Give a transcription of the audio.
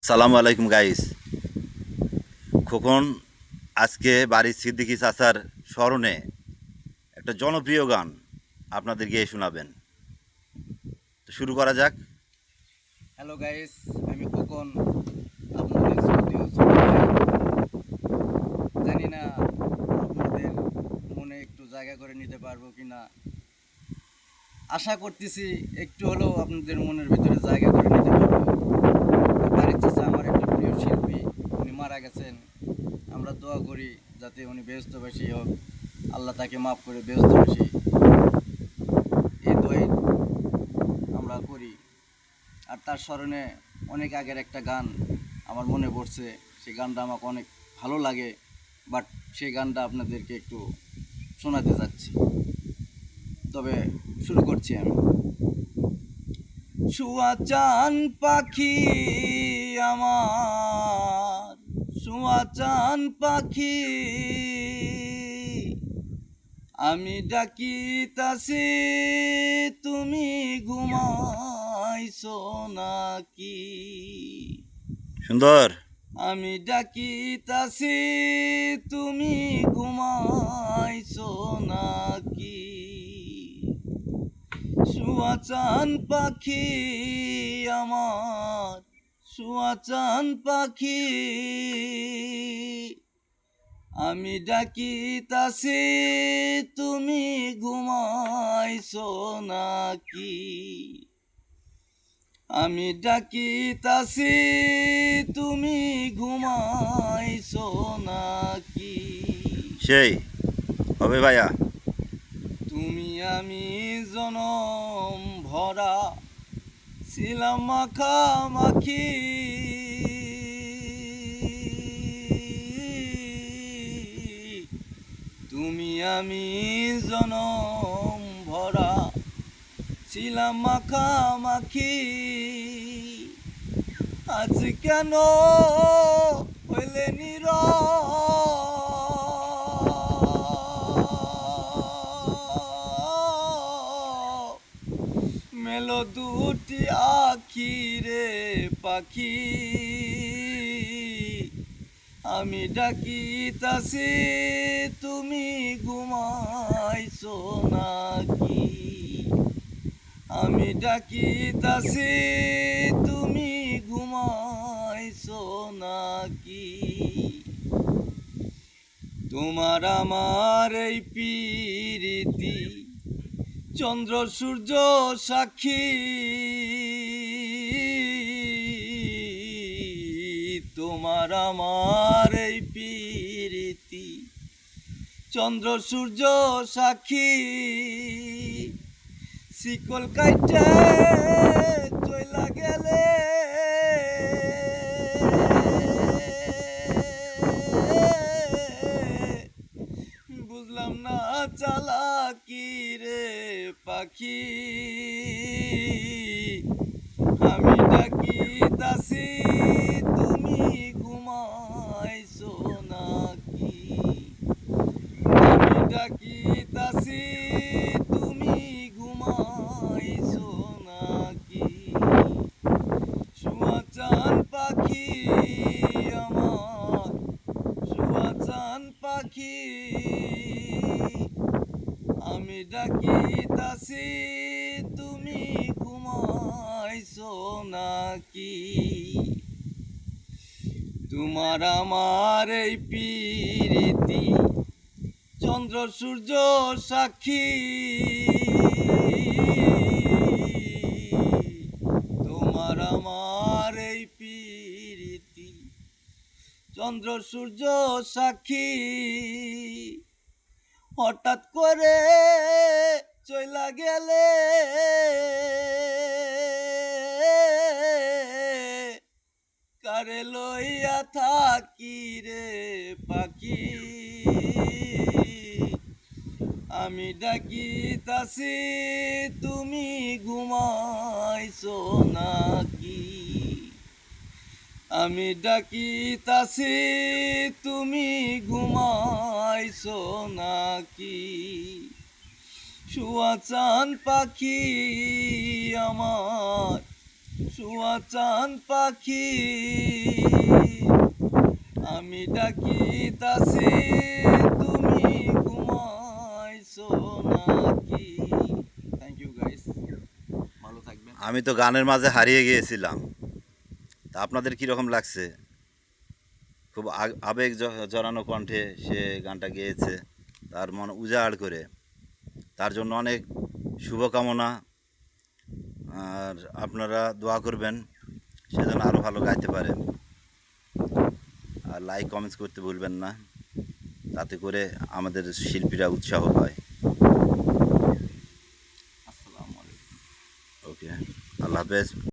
সালামু আলাইকুম গাইস। খোকন আজকে বাড়ির সিদ্দিকী চাচার স্মরণে একটা জনপ্রিয় গান আপনাদের গিয়ে শোনাবেন। তো শুরু করা যাক। হ্যালো গাইস, আমি খোকন, আপনাদের শ্রদ্ধেয় ছোট ভাই। জানি না আপনাদের মনে একটু জায়গা করে নিতে পারবো কি না। আশা করতেছি একটু হলেও আপনাদের মনের ভিতরে জায়গা করে নিতে পারবো। বাড়ির চাচা আমার একটা প্রিয় শিল্পী, উনি মারা গেছেন। আমরা দোয়া করি যাতে উনি বেহেশতবাসী হোক, আল্লাহ তাকে মাফ করে বেহেশতবাসী, এই দোয়াই আমরা করি। আর তার স্মরণে অনেক আগের একটা গান আমার মনে পড়ছে, সেই গানটা আমাকে অনেক ভালো লাগে। বাট সেই গানটা আপনাদেরকে একটু শোনাতে যাচ্ছি। তবে শুরু করছি আমি। শুয়া চান পাখি আমার, শুয়া চান পাখি, আমি ডাকিতাছি তুমি ঘুমাইছো নাকি? সুন্দর। আমি ডাকিতাছি তুমি ঘুমাইছো নাকি? শুয়া চান পাখি আমার, শুয়া চান পাখি, আমি ডাকিতাছি তুমি ঘুমাইছো নাকি? আমি ডাকিতাছি তুমি ঘুমাইছো নাকি? সেই হবে ভাইয়া। তুমি আমি জনম ভরা ছিলাম মাখামাখি, তুমি আমি জনম ভরা ছিলাম মাখামাখি। আজ কেন হইলে নীরব, মেলো দুটি আখি রে পাখি, আমি ডাকিতাছি তুমি ঘুমাইছো নাকি? আমি ডাকিতাছি তুমি ঘুমাইছো নাকি? তোমার আমার এই প্রীতি চন্দ্র সূর্য সাক্ষী, তোমার আমার এই প্রীতি চন্দ্র সূর্য সাক্ষী। শিকল কাইটে চইলা গেলে বুঝলাম না চালাকি রে পাখি, আমি ডাকিতাছি তুমি ঘুমাইছো নাকি? আমি ডাকিতাছি তুমি ঘুমাইছো নাকি? শুয়া চান পাখি আমার, শুয়া চান পাখি, আমি ডাকিতাছি তুমি ঘুমাইছো নাকি? তোমার আমার এই প্রীতি চন্দ্র সূর্য সাক্ষী, তোমার আমার এই প্রীতি চন্দ্র সূর্য সাক্ষী। হঠাৎ করে চইলা গেলে কারে লইয়া থাকি রে পাখি, আমি ডাকিতাছি তুমি ঘুমাইছো নাকি? আমি ডাকিতাছি তুমি ঘুমাইছো নাকি? শুয়া চান পাখি আমার, শুয়া চান পাখি আমি ডাকিতাছি তুমি ঘুমাইছো নাকি। থ্যাংক ইউ গাইস, ভালো থাকবেন। আমি তো গানের মাঝে হারিয়ে গিয়েছিলাম, তা আপনাদের কীরকম লাগছে? খুব আবেগ জড়ানো কণ্ঠে সে গানটা গেয়েছে, তার মন উজাড় করে। তার জন্য অনেক শুভকামনা, আর আপনারা দোয়া করবেন সে যেন আরও ভালো গাইতে পারে। আর লাইক কমেন্টস করতে ভুলবেন না, তাতে করে আমাদের শিল্পীরা উৎসাহ পায়। আসসালামু আলাইকুম। ওকে, আল্লাহ হাফেজ।